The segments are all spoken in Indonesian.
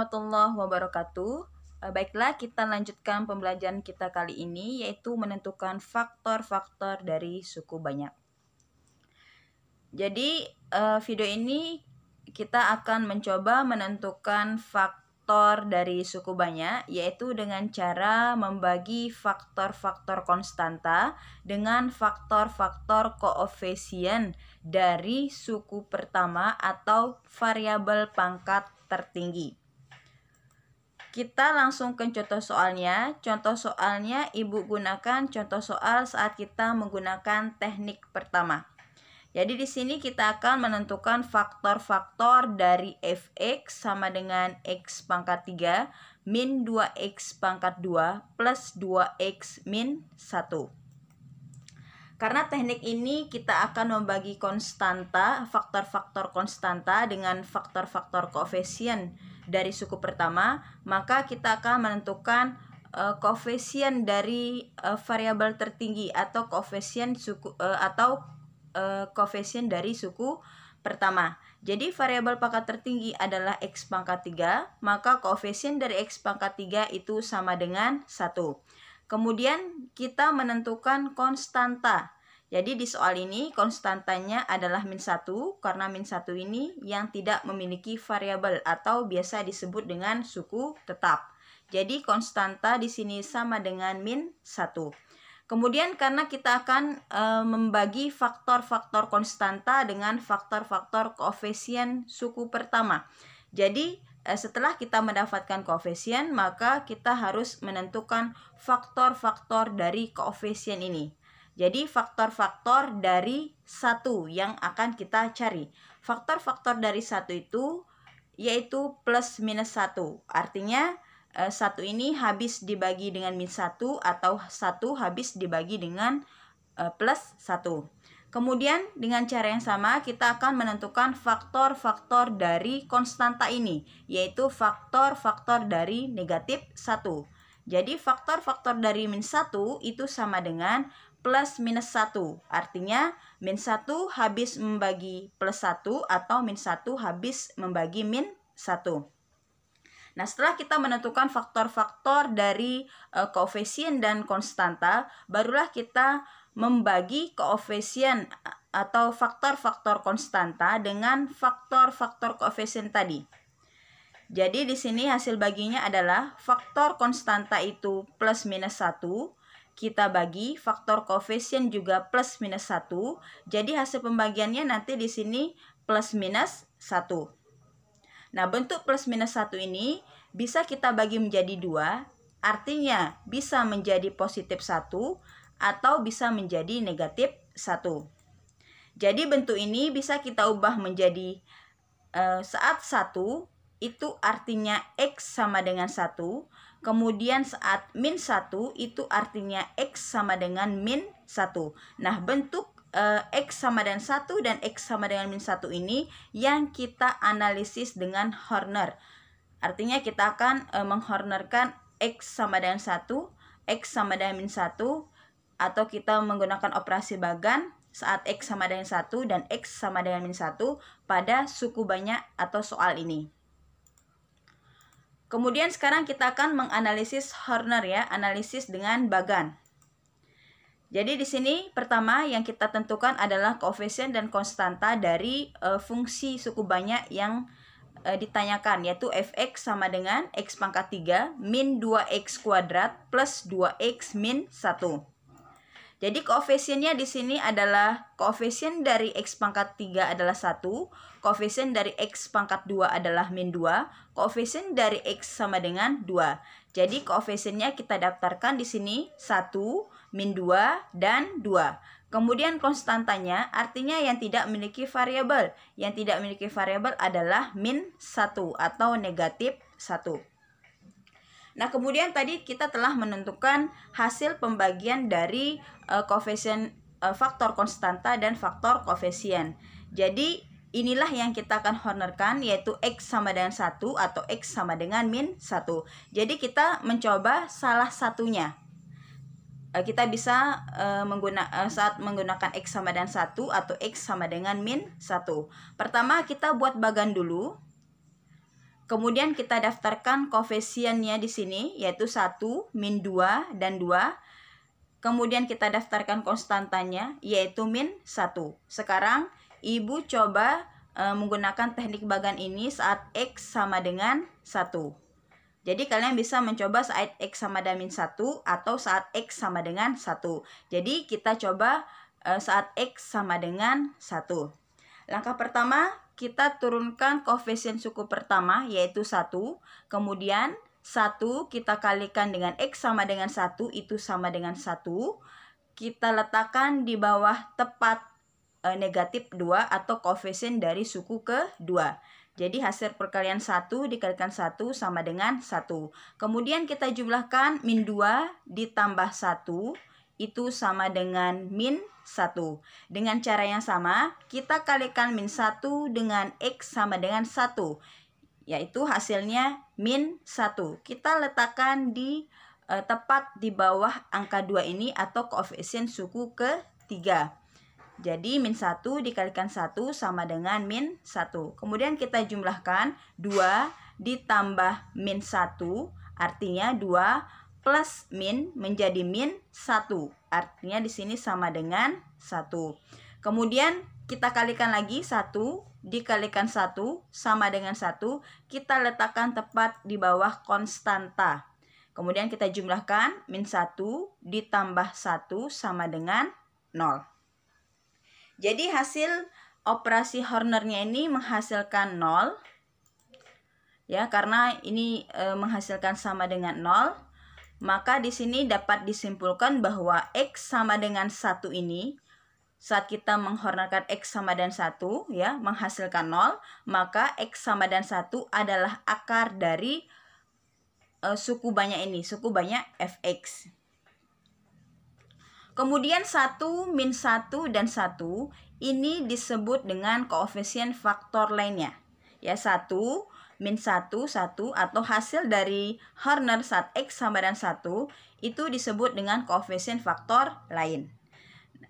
warahmatullahi wabarakatuh. Baiklah, kita lanjutkan pembelajaran kita kali ini, yaitu menentukan faktor-faktor dari suku banyak. Jadi, video ini kita akan mencoba menentukan faktor dari suku banyak, yaitu dengan cara membagi faktor-faktor konstanta dengan faktor-faktor koefisien dari suku pertama atau variabel pangkat tertinggi. Kita langsung ke contoh soalnya. Contoh soalnya Ibu gunakan contoh soal saat kita menggunakan teknik pertama. Jadi di sini kita akan menentukan faktor-faktor dari fx sama dengan x pangkat 3 min 2x pangkat 2 plus 2x min 1. Karena teknik ini kita akan membagi konstanta, faktor-faktor konstanta dengan faktor-faktor koefisien dari suku pertama, maka kita akan menentukan koefisien dari variabel tertinggi atau koefisien suku koefisien dari suku pertama. Jadi variabel pangkat tertinggi adalah x pangkat 3, maka koefisien dari x pangkat 3 itu sama dengan 1. Kemudian kita menentukan konstanta. Jadi di soal ini konstantanya adalah min 1 karena min 1 ini yang tidak memiliki variabel atau biasa disebut dengan suku tetap. Jadi konstanta di sini sama dengan min 1. Kemudian karena kita akan membagi faktor-faktor konstanta dengan faktor-faktor koefisien suku pertama. Jadi setelah kita mendapatkan koefisien, maka kita harus menentukan faktor-faktor dari koefisien ini. Jadi faktor-faktor dari 1 yang akan kita cari. Faktor-faktor dari 1 itu yaitu plus minus 1. Artinya 1 ini habis dibagi dengan min 1 atau 1 habis dibagi dengan plus 1. Kemudian dengan cara yang sama kita akan menentukan faktor-faktor dari konstanta ini, yaitu faktor-faktor dari negatif 1. Jadi faktor-faktor dari min 1 itu sama dengan plus minus 1. Artinya min 1 habis membagi plus 1 atau min 1 habis membagi min 1. Nah, setelah kita menentukan faktor-faktor dari koefisien dan konstanta, barulah kita membagi koefisien atau faktor-faktor konstanta dengan faktor-faktor koefisien tadi. Jadi di sini hasil baginya adalah faktor konstanta itu plus minus 1. Kita bagi faktor koefisien juga plus minus 1. Jadi hasil pembagiannya nanti di sini plus minus 1. Nah, bentuk plus minus 1 ini bisa kita bagi menjadi 2, artinya bisa menjadi positif 1 atau bisa menjadi negatif 1. Jadi bentuk ini bisa kita ubah menjadi saat 1 itu artinya x sama dengan 1, kemudian saat min 1 itu artinya x sama dengan min 1. Nah, bentuk x sama dengan 1 dan x sama dengan min 1 ini yang kita analisis dengan Horner. Artinya kita akan menghornerkan x sama dengan 1, x sama dengan min 1, atau kita menggunakan operasi bagan saat x sama dengan 1 dan x sama dengan min 1 pada suku banyak atau soal ini. Kemudian sekarang kita akan menganalisis Horner ya, analisis dengan bagan. Jadi di sini pertama yang kita tentukan adalah koefisien dan konstanta dari fungsi suku banyak yang ditanyakan, yaitu fx sama dengan x pangkat 3 min 2x kuadrat plus 2x min 1. Jadi koefisiennya di sini adalah koefisien dari x pangkat 3 adalah 1, koefisien dari x pangkat 2 adalah min 2, koefisien dari x sama dengan 2. Jadi koefisiennya kita daftarkan di sini 1, min 2, dan 2. Kemudian konstantanya artinya yang tidak memiliki variabel. Yang tidak memiliki variabel adalah min 1 atau negatif 1. Nah, kemudian tadi kita telah menentukan hasil pembagian dari koefisien faktor konstanta dan faktor koefisien. Jadi inilah yang kita akan hornerkan, yaitu x sama dengan 1 atau x sama dengan min 1. Jadi kita mencoba salah satunya. Kita bisa saat menggunakan x sama dengan 1 atau x sama dengan min 1. Pertama kita buat bagan dulu. Kemudian kita daftarkan koefisiennya di sini, yaitu 1, min 2, dan 2. Kemudian kita daftarkan konstantanya, yaitu min 1. Sekarang, Ibu coba menggunakan teknik bagan ini saat X sama dengan 1. Jadi kalian bisa mencoba saat X sama dengan min 1 atau saat X sama dengan 1. Jadi kita coba saat X sama dengan 1. Langkah pertama, kita turunkan koefisien suku pertama, yaitu 1. Kemudian 1 kita kalikan dengan X sama dengan 1, itu sama dengan 1. Kita letakkan di bawah tepat negatif 2 atau koefisien dari suku kedua. Jadi hasil perkalian 1 dikalikan 1 sama dengan 1. Kemudian kita jumlahkan min 2 ditambah 1, itu sama dengan min 1. Dengan cara yang sama, kita kalikan min 1 dengan X sama dengan 1, yaitu hasilnya min 1. Kita letakkan di tepat di bawah angka 2 ini atau koefisien suku ketiga. Jadi min 1 dikalikan 1 sama dengan min 1. Kemudian kita jumlahkan 2 ditambah min 1, artinya 2 plus min menjadi min 1. Artinya di sini sama dengan 1. Kemudian kita kalikan lagi 1 dikalikan 1 sama dengan 1. Kita letakkan tepat di bawah konstanta. Kemudian kita jumlahkan min 1 ditambah 1 sama dengan 0. Jadi hasil operasi Hornernya ini menghasilkan 0. Ya, karena ini menghasilkan sama dengan 0. Maka di sini dapat disimpulkan bahwa X sama dengan 1 ini, saat kita menghornerkan X sama dengan 1, ya, menghasilkan 0, maka X sama dengan 1 adalah akar dari suku banyak ini, suku banyak fx. Kemudian 1, min 1, dan 1, ini disebut dengan koefisien faktor lainnya. Ya, 1, min 1, 1, atau hasil dari Horner saat X sama dengan 1, itu disebut dengan koefisien faktor lain.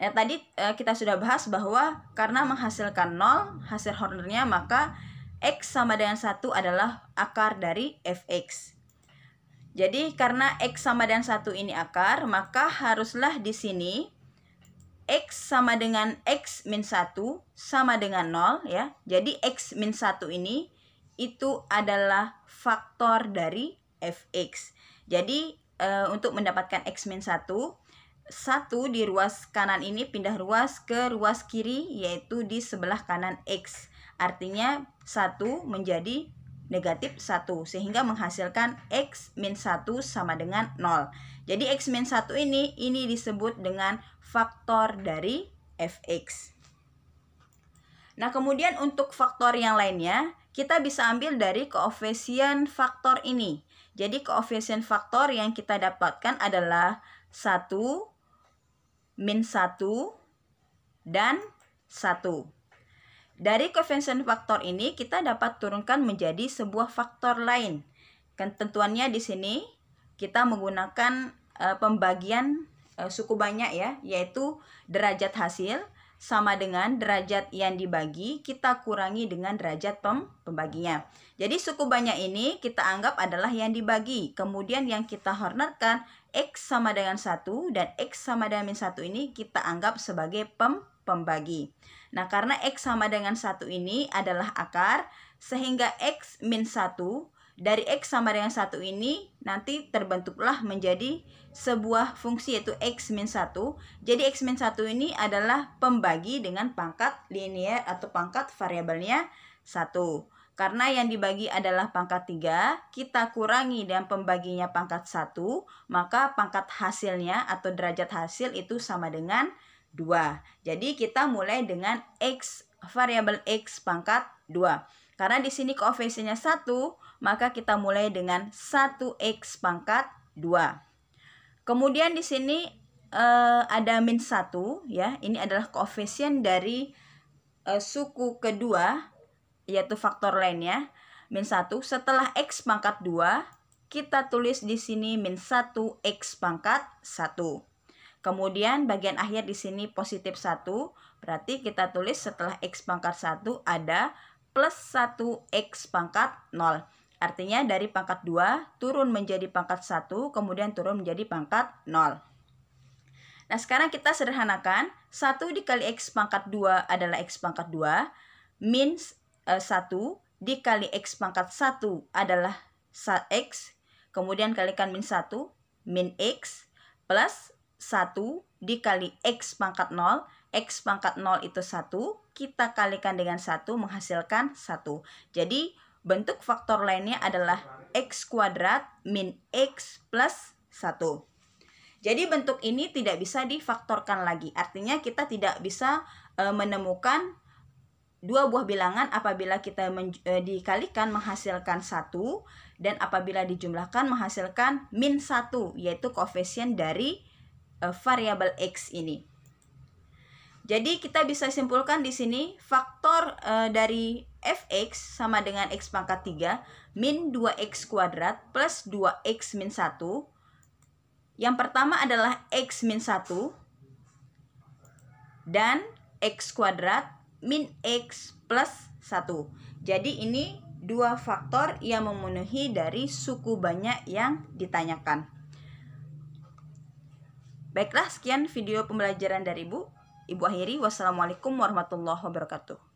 Tadi kita sudah bahas bahwa karena menghasilkan 0 hasil Hornernya, maka X sama dengan 1 adalah akar dari fx. Jadi karena X sama dengan 1 ini akar, maka haruslah di sini X sama dengan X min 1 sama dengan 0, ya. Jadi X min 1 ini itu adalah faktor dari fx. Jadi untuk mendapatkan X min 1 di ruas kanan ini pindah ruas ke ruas kiri, yaitu di sebelah kanan X. Artinya 1 menjadi negatif 1, sehingga menghasilkan X min 1 sama dengan 0. Jadi X min 1 ini disebut dengan faktor dari fx. Nah, kemudian untuk faktor yang lainnya, kita bisa ambil dari koefisien faktor ini. Jadi koefisien faktor yang kita dapatkan adalah 1, min 1, dan 1. Dari koefisien faktor ini kita dapat turunkan menjadi sebuah faktor lain. Ketentuannya di sini kita menggunakan pembagian suku banyak, ya, yaitu derajat hasil sama dengan derajat yang dibagi kita kurangi dengan derajat pembaginya. Jadi suku banyak ini kita anggap adalah yang dibagi. Kemudian yang kita hornerkan X sama dengan 1 dan X sama dengan min 1 ini kita anggap sebagai pembagi. Nah, karena X sama dengan 1 ini adalah akar, sehingga X min 1 dari X sama dengan 1 ini nanti terbentuklah menjadi sebuah fungsi, yaitu X min 1. Jadi X min 1 ini adalah pembagi dengan pangkat linear atau pangkat variabelnya 1. Karena yang dibagi adalah pangkat 3, kita kurangi dengan pembaginya pangkat 1, maka pangkat hasilnya atau derajat hasil itu sama dengan 2. Jadi kita mulai dengan X, variabel X pangkat 2. Karena di sini koefisiennya 1, maka kita mulai dengan 1x pangkat 2. Kemudian di sini ada min 1, ya. Ini adalah koefisien dari suku kedua, yaitu faktor lainnya, min 1. Setelah x pangkat 2, kita tulis di sini min 1x pangkat 1. Kemudian bagian akhir di sini positif 1, berarti kita tulis setelah x pangkat 1 ada plus 1x pangkat 0. Artinya dari pangkat 2 turun menjadi pangkat 1, kemudian turun menjadi pangkat 0. Nah, sekarang kita sederhanakan. 1 dikali X pangkat 2 adalah X pangkat 2. Min 1 dikali X pangkat 1 adalah X. Kemudian kalikan min 1, min X. Plus 1 dikali X pangkat 0. X pangkat 0 itu 1. Kita kalikan dengan 1 menghasilkan 1. Jadi, bentuk faktor lainnya adalah X kuadrat min X plus 1. Jadi bentuk ini tidak bisa difaktorkan lagi. Artinya kita tidak bisa menemukan dua buah bilangan apabila kita dikalikan menghasilkan 1 dan apabila dijumlahkan menghasilkan min 1, yaitu koefisien dari variabel X ini. Jadi kita bisa simpulkan di sini faktor dari fx sama dengan x pangkat 3 min 2x kuadrat plus 2x min 1. Yang pertama adalah x min 1 dan x kuadrat min x plus 1. Jadi ini dua faktor yang memenuhi dari suku banyak yang ditanyakan. Baiklah, sekian video pembelajaran dari Ibu akhiri. Wassalamualaikum warahmatullahi wabarakatuh.